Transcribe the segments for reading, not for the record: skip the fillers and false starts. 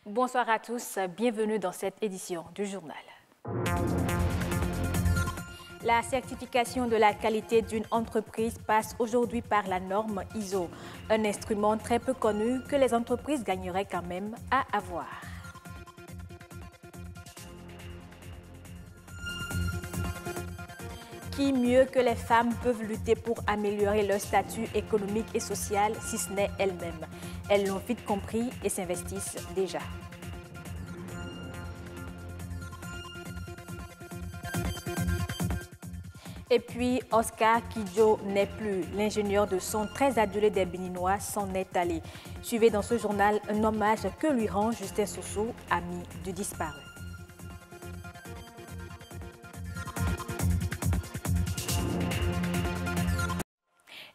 Bonsoir à tous, bienvenue dans cette édition du journal. La certification de la qualité d'une entreprise passe aujourd'hui par la norme ISO, un instrument très peu connu que les entreprises gagneraient quand même à avoir. Qui mieux que les femmes peuvent lutter pour améliorer leur statut économique et social si ce n'est elles-mêmes? Elles l'ont vite compris et s'investissent déjà. Et puis, Oscar Kidjo n'est plus. L'ingénieur de son très adulé des Béninois s'en est allé. Suivez dans ce journal un hommage que lui rend Justin Soso, ami du disparu.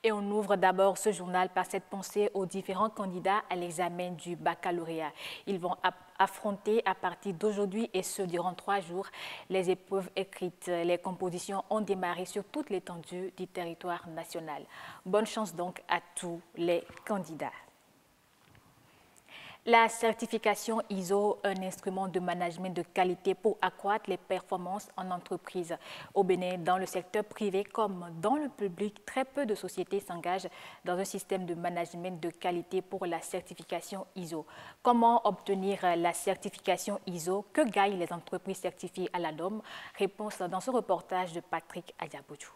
Et on ouvre d'abord ce journal par cette pensée aux différents candidats à l'examen du baccalauréat. Ils vont affronter à partir d'aujourd'hui et ce durant 3 jours les épreuves écrites. Les compositions ont démarré sur toute l'étendue du territoire national. Bonne chance donc à tous les candidats. La certification ISO, un instrument de management de qualité pour accroître les performances en entreprise. Au Bénin, dans le secteur privé comme dans le public, très peu de sociétés s'engagent dans un système de management de qualité pour la certification ISO. Comment obtenir la certification ISO? Que gagnent les entreprises certifiées à la norme? Réponse dans ce reportage de Patrick Ayaboudjou.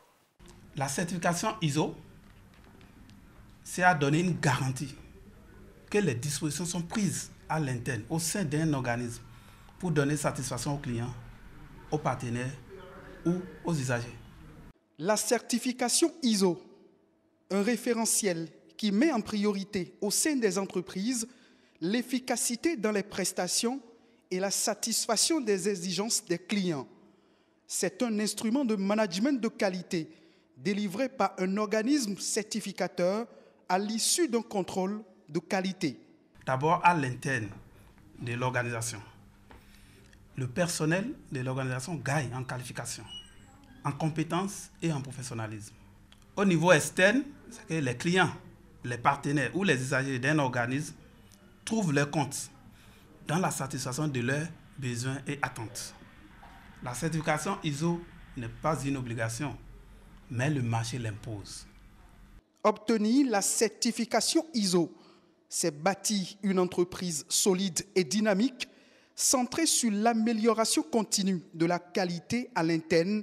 La certification ISO, c'est à donner une garantie que les dispositions sont prises à l'interne, au sein d'un organisme, pour donner satisfaction aux clients, aux partenaires ou aux usagers. La certification ISO, un référentiel qui met en priorité au sein des entreprises l'efficacité dans les prestations et la satisfaction des exigences des clients. C'est un instrument de management de qualité délivré par un organisme certificateur à l'issue d'un contrôle de qualité. D'abord à l'interne de l'organisation. Le personnel de l'organisation gagne en qualification, en compétences et en professionnalisme. Au niveau externe, c'est que les clients, les partenaires ou les usagers d'un organisme trouvent leur compte dans la satisfaction de leurs besoins et attentes. La certification ISO n'est pas une obligation, mais le marché l'impose. Obtenir la certification ISO, c'est bâtir une entreprise solide et dynamique, centrée sur l'amélioration continue de la qualité à l'interne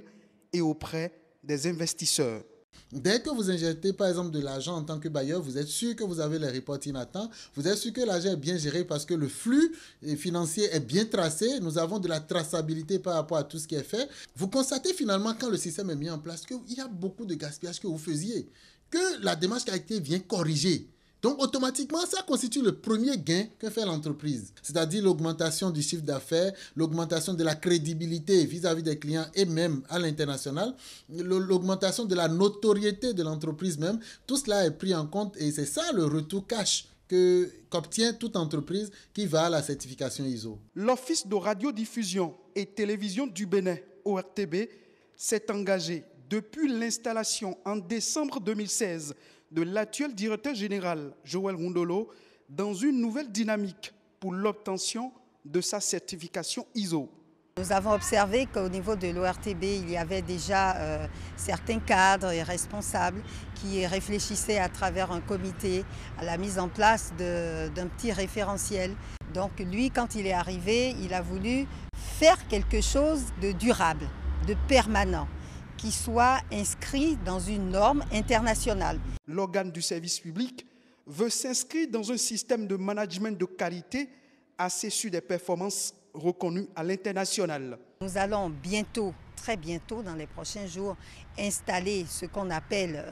et auprès des investisseurs. Dès que vous injectez par exemple de l'argent en tant que bailleur, vous êtes sûr que vous avez les reporting à temps, vous êtes sûr que l'argent est bien géré parce que le flux financier est bien tracé, nous avons de la traçabilité par rapport à tout ce qui est fait. Vous constatez finalement quand le système est mis en place qu'il y a beaucoup de gaspillage que vous faisiez, que la démarche qualité vient corriger. Donc, automatiquement, ça constitue le premier gain que fait l'entreprise, c'est-à-dire l'augmentation du chiffre d'affaires, l'augmentation de la crédibilité vis-à-vis des clients et même à l'international, l'augmentation de la notoriété de l'entreprise même. Tout cela est pris en compte et c'est ça le retour cash qu'obtient toute entreprise qui va à la certification ISO. L'Office de radiodiffusion et télévision du Bénin, ORTB, s'est engagé depuis l'installation en décembre 2016 de l'actuel directeur général, Joël Rundolo, dans une nouvelle dynamique pour l'obtention de sa certification ISO. Nous avons observé qu'au niveau de l'ORTB, il y avait déjà certains cadres et responsables qui réfléchissaient à travers un comité à la mise en place d'un petit référentiel. Donc lui, quand il est arrivé, il a voulu faire quelque chose de durable, de permanent, qui soit inscrit dans une norme internationale. L'organe du service public veut s'inscrire dans un système de management de qualité assez sur des performances reconnues à l'international. Nous allons bientôt, très bientôt, dans les prochains jours, installer ce qu'on appelle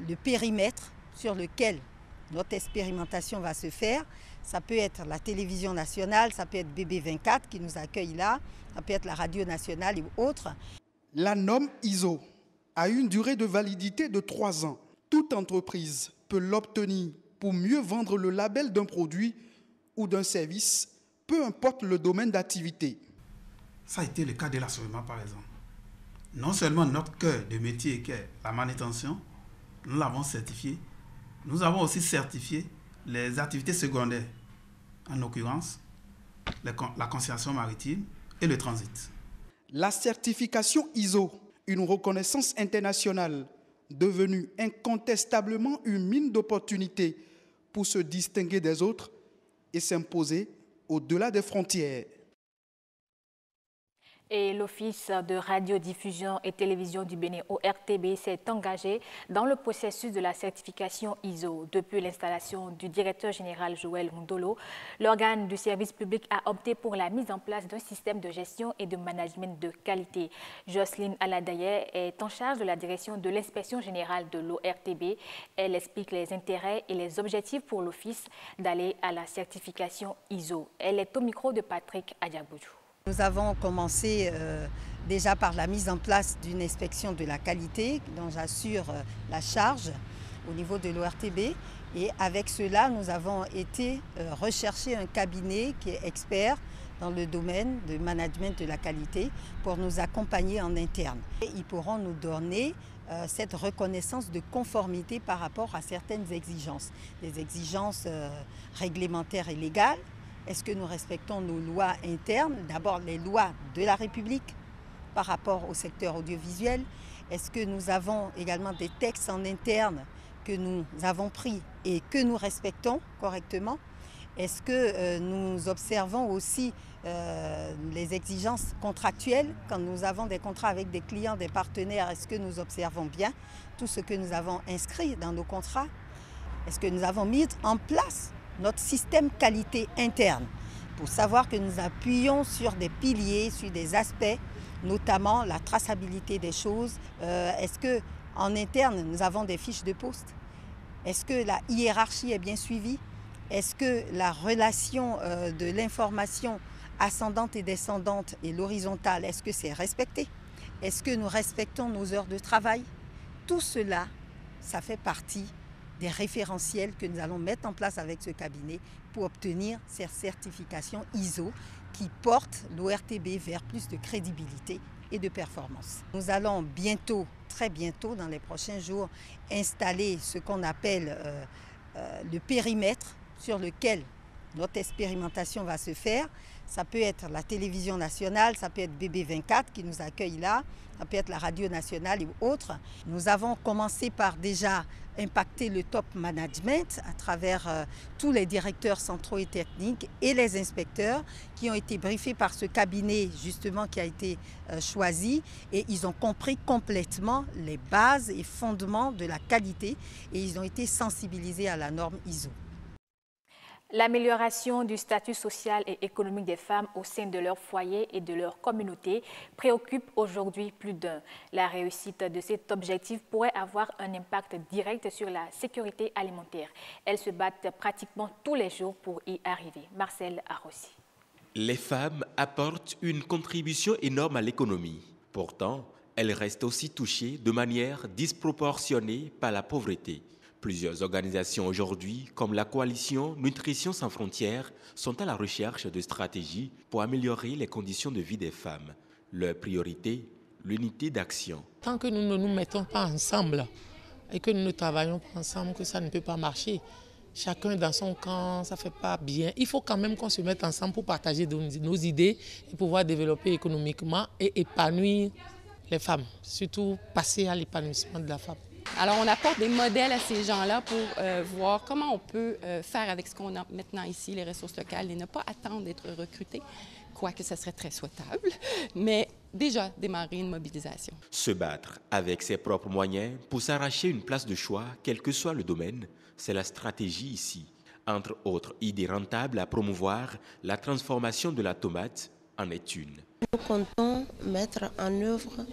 le périmètre sur lequel notre expérimentation va se faire. Ça peut être la télévision nationale, ça peut être BB24 qui nous accueille là, ça peut être la radio nationale et autres. La norme ISO a une durée de validité de 3 ans. Toute entreprise peut l'obtenir pour mieux vendre le label d'un produit ou d'un service, peu importe le domaine d'activité. Ça a été le cas de l'assolement par exemple. Non seulement notre cœur de métier qui est la manutention, nous l'avons certifié, nous avons aussi certifié les activités secondaires, en l'occurrence la conciliation maritime et le transit. La certification ISO, une reconnaissance internationale devenue incontestablement une mine d'opportunités pour se distinguer des autres et s'imposer au-delà des frontières. Et l'Office de radiodiffusion et télévision du Bénin, ORTB, s'est engagé dans le processus de la certification ISO. Depuis l'installation du directeur général Joël Mundolo, l'organe du service public a opté pour la mise en place d'un système de gestion et de management de qualité. Jocelyne Aladaye est en charge de la direction de l'inspection générale de l'ORTB. Elle explique les intérêts et les objectifs pour l'Office d'aller à la certification ISO. Elle est au micro de Patrick Adiaboudjou. Nous avons commencé déjà par la mise en place d'une inspection de la qualité dont j'assure la charge au niveau de l'ORTB. Et avec cela, nous avons été rechercher un cabinet qui est expert dans le domaine de management de la qualité pour nous accompagner en interne. Et ils pourront nous donner cette reconnaissance de conformité par rapport à certaines exigences, des exigences réglementaires et légales. Est-ce que nous respectons nos lois internes, d'abord les lois de la République par rapport au secteur audiovisuel? Est-ce que nous avons également des textes en interne que nous avons pris et que nous respectons correctement? Est-ce que nous observons aussi les exigences contractuelles quand nous avons des contrats avec des clients, des partenaires? Est-ce que nous observons bien tout ce que nous avons inscrit dans nos contrats? Est-ce que nous avons mis en place notre système qualité interne pour savoir que nous appuyons sur des piliers, sur des aspects, notamment la traçabilité des choses? Est-ce qu'en interne, nous avons des fiches de poste? Est-ce que la hiérarchie est bien suivie? Est-ce que la relation de l'information ascendante et descendante et l'horizontale, est-ce que c'est respecté? Est-ce que nous respectons nos heures de travail? Tout cela, ça fait partie des référentiels que nous allons mettre en place avec ce cabinet pour obtenir ces certifications ISO qui portent l'ORTB vers plus de crédibilité et de performance. Nous allons bientôt, très bientôt, dans les prochains jours, installer ce qu'on appelle le périmètre sur lequel notre expérimentation va se faire. Ça peut être la télévision nationale, ça peut être BB24 qui nous accueille là, ça peut être la radio nationale et autres. Nous avons commencé par déjà impacter le top management à travers tous les directeurs centraux et techniques et les inspecteurs qui ont été briefés par ce cabinet justement qui a été choisi, et ils ont compris complètement les bases et fondements de la qualité et ils ont été sensibilisés à la norme ISO. L'amélioration du statut social et économique des femmes au sein de leur foyer et de leur communauté préoccupe aujourd'hui plus d'un. La réussite de cet objectif pourrait avoir un impact direct sur la sécurité alimentaire. Elles se battent pratiquement tous les jours pour y arriver. Marcel Arrossi. Les femmes apportent une contribution énorme à l'économie. Pourtant, elles restent aussi touchées de manière disproportionnée par la pauvreté. Plusieurs organisations aujourd'hui, comme la coalition Nutrition sans frontières, sont à la recherche de stratégies pour améliorer les conditions de vie des femmes. Leur priorité, l'unité d'action. Tant que nous ne nous mettons pas ensemble et que nous ne travaillons pas ensemble, que ça ne peut pas marcher. Chacun dans son camp, ça ne fait pas bien. Il faut quand même qu'on se mette ensemble pour partager nos idées et pouvoir développer économiquement et épanouir les femmes, surtout passer à l'épanouissement de la femme. Alors, on apporte des modèles à ces gens-là pour voir comment on peut faire avec ce qu'on a maintenant ici, les ressources locales, et ne pas attendre d'être recrutés, quoique ce serait très souhaitable, mais déjà démarrer une mobilisation. Se battre avec ses propres moyens pour s'arracher une place de choix, quel que soit le domaine, c'est la stratégie ici. Entre autres idées rentables à promouvoir, la transformation de la tomate en est une. Nous comptons mettre en œuvre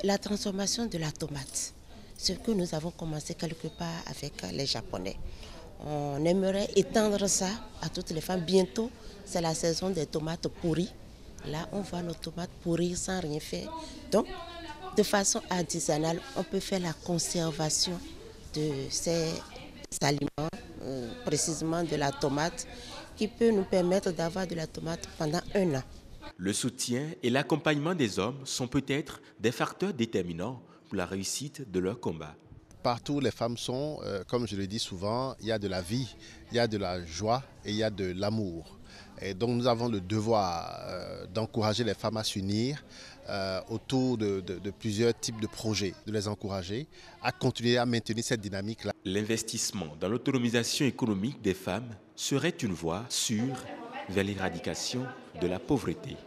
la transformation de la tomate. Ce que nous avons commencé quelque part avec les Japonais. On aimerait étendre ça à toutes les femmes. Bientôt, c'est la saison des tomates pourries. Là, on voit nos tomates pourries sans rien faire. Donc, de façon artisanale, on peut faire la conservation de ces aliments, précisément de la tomate, qui peut nous permettre d'avoir de la tomate pendant 1 an. Le soutien et l'accompagnement des hommes sont peut-être des facteurs déterminants pour la réussite de leur combat. partout où les femmes sont, comme je le dis souvent, il y a de la vie, il y a de la joie et il y a de l'amour. Et donc nous avons le devoir d'encourager les femmes à s'unir autour de plusieurs types de projets, de les encourager à continuer à maintenir cette dynamique-là. L'investissement dans l'autonomisation économique des femmes serait une voie sûre vers l'éradication de la pauvreté.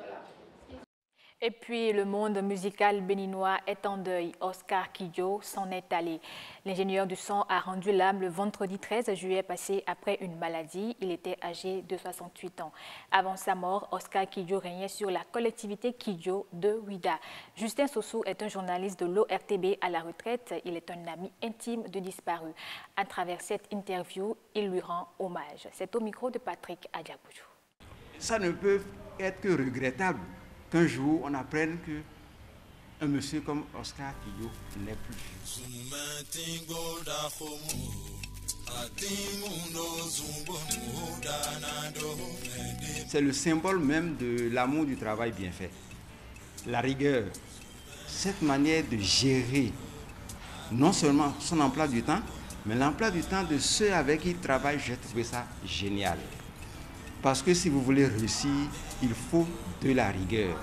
Et puis, le monde musical béninois est en deuil. Oscar Kidjo s'en est allé. L'ingénieur du son a rendu l'âme le vendredi 13 juillet passé après une maladie. Il était âgé de 68 ans. Avant sa mort, Oscar Kidjo régnait sur la collectivité Kidjo de Ouida. Justin Sossou est un journaliste de l'ORTB à la retraite. Il est un ami intime de disparu. À travers cette interview, il lui rend hommage. C'est au micro de Patrick Adiaboujou. Ça ne peut être que regrettable qu'un jour on apprenne qu'un monsieur comme Oscar Kidjo n'est plus. C'est le symbole même de l'amour du travail bien fait. La rigueur, cette manière de gérer non seulement son emploi du temps, mais l'emploi du temps de ceux avec qui il travaille, j'ai trouvé ça génial. Parce que si vous voulez réussir, il faut de la rigueur.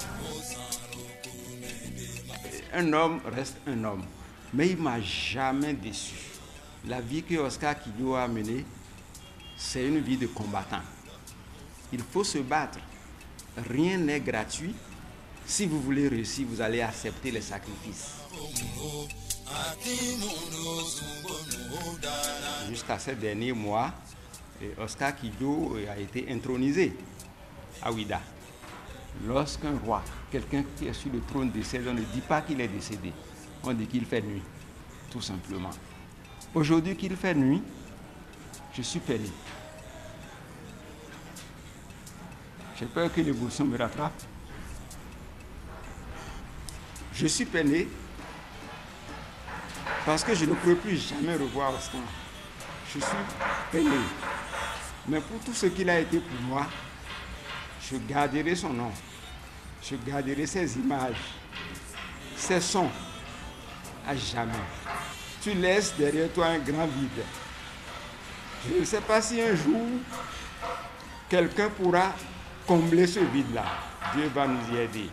Un homme reste un homme, mais il ne m'a jamais déçu. La vie que Oscar Kidjo a menée, c'est une vie de combattant. Il faut se battre. Rien n'est gratuit. Si vous voulez réussir, vous allez accepter les sacrifices. Jusqu'à ces derniers mois, Oscar Kidjo a été intronisé à Ouida. Lorsqu'un roi, quelqu'un qui est sur le trône décède, on ne dit pas qu'il est décédé. On dit qu'il fait nuit, tout simplement. Aujourd'hui qu'il fait nuit, je suis peiné. J'ai peur que l'émotion me rattrape. Je suis peiné parce que je ne pourrai plus jamais revoir Oscar. Je suis peiné. Mais pour tout ce qu'il a été pour moi, je garderai son nom. Je garderai ses images, ses sons, à jamais. Tu laisses derrière toi un grand vide. Je ne sais pas si un jour, quelqu'un pourra combler ce vide-là. Dieu va nous y aider.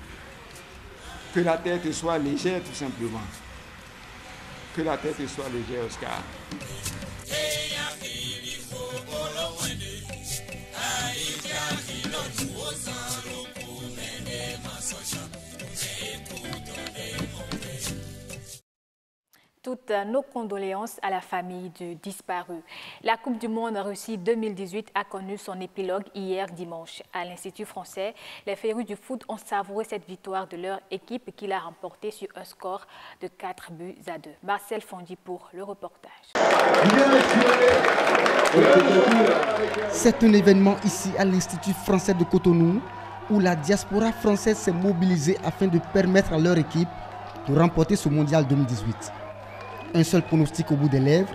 Que la terre te soit légère, tout simplement. Que la terre te soit légère, Oscar. Toutes nos condoléances à la famille du disparu. La Coupe du Monde Russie 2018 a connu son épilogue hier dimanche. À l'Institut français, les férus du foot ont savouré cette victoire de leur équipe qui l'a remportée sur un score de 4-2. Marcel Fondy pour le reportage. C'est un événement ici à l'Institut français de Cotonou où la diaspora française s'est mobilisée afin de permettre à leur équipe de remporter ce mondial 2018. Un seul pronostic au bout des lèvres,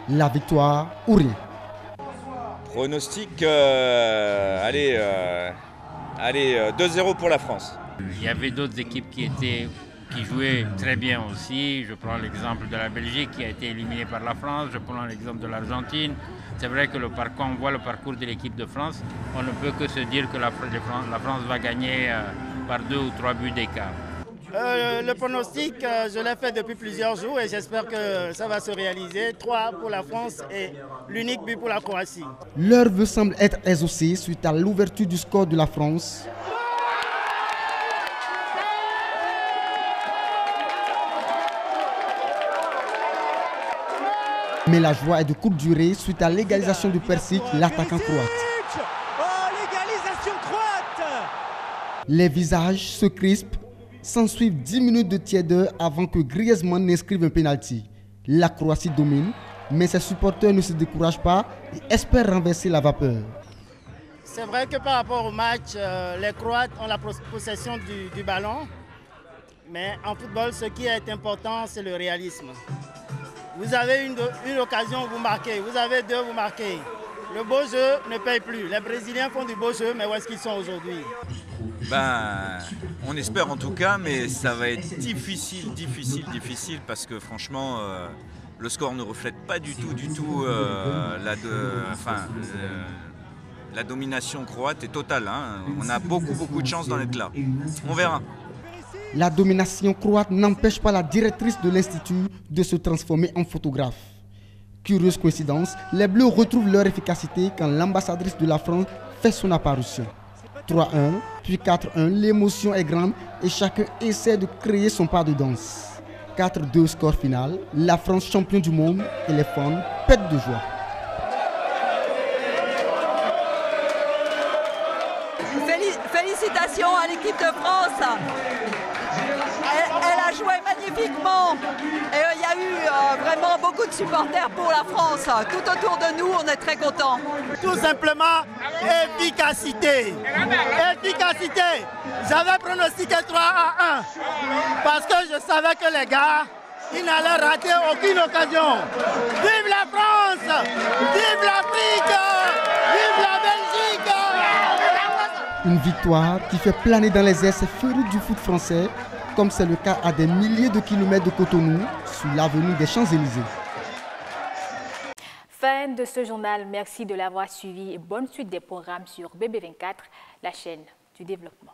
la victoire ou rien. Pronostic, 2-0 pour la France. Il y avait d'autres équipes qui jouaient très bien aussi. Je prends l'exemple de la Belgique qui a été éliminée par la France. Je prends l'exemple de l'Argentine. C'est vrai que quand on voit le parcours de l'équipe de France, on ne peut que se dire que la France va gagner par 2 ou 3 buts d'écart. Le pronostic, je l'ai fait depuis plusieurs jours et j'espère que ça va se réaliser. 3 pour la France et l'unique but pour la Croatie. Leur vœu semble être exaucé suite à l'ouverture du score de la France. Mais la joie est de courte durée suite à l'égalisation de Persic, l'attaquant croate. L'égalisation croate. Les visages se crispent. S'ensuivent 10 minutes de tiédeur avant que Griezmann n'inscrive un pénalty. La Croatie domine, mais ses supporters ne se découragent pas et espèrent renverser la vapeur. C'est vrai que par rapport au match, les Croates ont la possession du ballon. Mais en football, ce qui est important, c'est le réalisme. Vous avez une occasion, vous marquez. Vous avez 2, vous marquez. Le beau jeu ne paye plus. Les Brésiliens font du beau jeu, mais où est-ce qu'ils sont aujourd'hui? On espère en tout cas, mais ça va être difficile parce que franchement, Le score ne reflète pas du tout la domination croate est totale. Hein. On a beaucoup de chance d'en être là. On verra. La domination croate n'empêche pas la directrice de l'Institut de se transformer en photographe. Curieuse coïncidence, les Bleus retrouvent leur efficacité quand l'ambassadrice de la France fait son apparition. 3-1, puis 4-1, l'émotion est grande et chacun essaie de créer son pas de danse. 4-2 score final, la France championne du monde et les fans pètent de joie. Félicitations à l'équipe de France. Elle a joué magnifiquement et il y a eu vraiment beaucoup de supporters pour la France. Tout autour de nous, on est très contents. Tout simplement, efficacité. Efficacité. J'avais pronostiqué 3-1 parce que je savais que les gars, ils n'allaient rater aucune occasion. Vive la France! Vive l'Afrique! Vive la Belgique! Une victoire qui fait planer dans les airs ces férus du foot français, comme c'est le cas à des milliers de kilomètres de Cotonou, sur l'avenue des Champs-Élysées. Fin de ce journal, merci de l'avoir suivi et bonne suite des programmes sur BB24, la chaîne du développement.